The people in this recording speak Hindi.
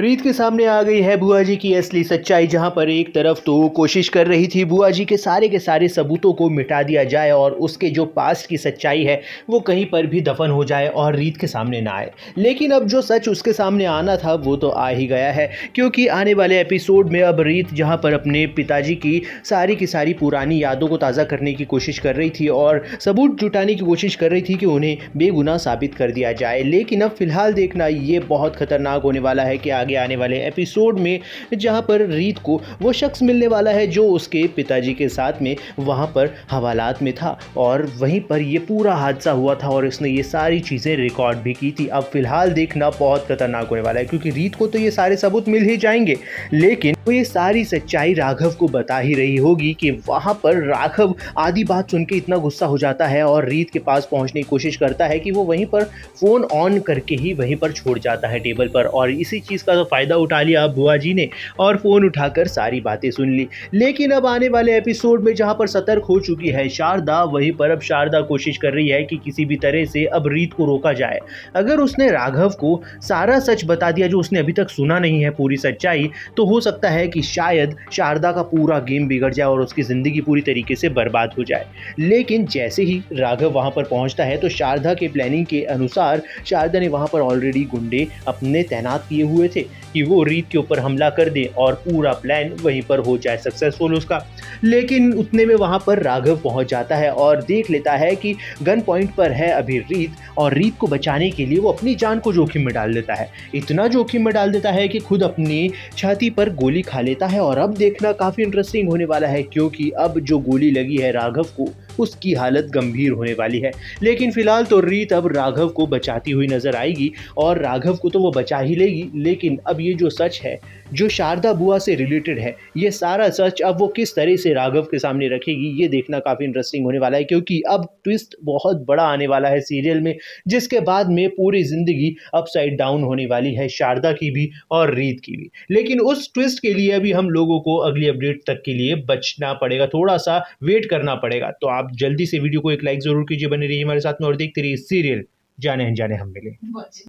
रीत के सामने आ गई है बुआ जी की असली सच्चाई, जहां पर एक तरफ तो कोशिश कर रही थी बुआ जी के सारे सबूतों को मिटा दिया जाए और उसके जो पास्ट की सच्चाई है वो कहीं पर भी दफन हो जाए और रीत के सामने ना आए। लेकिन अब जो सच उसके सामने आना था वो तो आ ही गया है, क्योंकि आने वाले एपिसोड में अब रीत जहां पर अपने पिताजी की सारी पुरानी यादों को ताज़ा करने की कोशिश कर रही थी और सबूत जुटाने की कोशिश कर रही थी कि उन्हें बेगुनाह साबित कर दिया जाए। लेकिन अब फिलहाल देखना ये बहुत खतरनाक होने वाला है कि आगे आने वाले एपिसोड में जहां पर रीत को वो शख्स मिलने वाला है जो उसके पिताजी के साथ में वहां पर हवालात में था और वहीं पर ये पूरा हादसा हुआ था और इसने ये सारी चीज़ें रिकॉर्ड भी की थी। अब फिलहाल देखना बहुत खतरनाक होने वाला है, क्योंकि रीत को तो ये सारे सबूत मिल ही जाएंगे, लेकिन वो ये सारी सच्चाई राघव को बता ही रही होगी कि वहां पर राघव आधी बात सुन के इतना गुस्सा हो जाता है और रीत के पास पहुंचने की कोशिश करता है कि वो वहीं पर फ़ोन ऑन करके ही वहीं पर छोड़ जाता है टेबल पर। और इसी चीज़ का तो फ़ायदा उठा लिया बुआ जी ने और फ़ोन उठाकर सारी बातें सुन ली। लेकिन अब आने वाले एपिसोड में जहां पर सतर्क हो चुकी है शारदा, वहीं पर अब शारदा कोशिश कर रही है कि किसी भी तरह से अब रीत को रोका जाए। अगर उसने राघव को सारा सच बता दिया जो उसने अभी तक सुना नहीं है, पूरी सच्चाई, तो हो सकता है कि शायद शारदा का पूरा गेम बिगड़ जाए और उसकी ज़िंदगी पूरी तरीके से बर्बाद हो जाए। लेकिन जैसे ही राघव वहां पर पहुंचता है तो शारदा के प्लानिंग के अनुसार शारदा ने वहां पर ऑलरेडी गुंडे अपने तैनात किए हुए थे कि वो रीत के ऊपर हमला कर दे और पूरा प्लान वहीं पर हो जाए सक्सेसफुल उसका। लेकिन उतने में वहां पर राघव पहुंच जाता है और देख लेता है कि गन पॉइंट पर है अभी रीत, और रीत को बचाने के लिए वो अपनी जान को जोखिम में डाल देता है। इतना जोखिम में डाल देता है कि खुद अपनी छाती पर गोली खा लेता है। और अब देखना काफ़ी इंटरेस्टिंग होने वाला है, क्योंकि अब जो गोली लगी है राघव को उसकी हालत गंभीर होने वाली है। लेकिन फिलहाल तो रीत अब राघव को बचाती हुई नजर आएगी और राघव को तो वो बचा ही लेगी। लेकिन अब ये जो सच है जो शारदा बुआ से रिलेटेड है, ये सारा सच अब वो किस तरह से राघव के सामने रखेगी, ये देखना काफ़ी इंटरेस्टिंग होने वाला है, क्योंकि अब ट्विस्ट बहुत बड़ा आने वाला है सीरियल में, जिसके बाद में पूरी ज़िंदगी अपसाइड डाउन होने वाली है शारदा की भी और रीत की भी। लेकिन उस ट्विस्ट के लिए अभी हम लोगों को अगली अपडेट तक के लिए बचना पड़ेगा, थोड़ा सा वेट करना पड़ेगा। तो आप जल्दी से वीडियो को एक लाइक ज़रूर कीजिए, बने रहिए हमारे साथ में और देखते रहिए सीरियल जाने अनजाने हम मिले।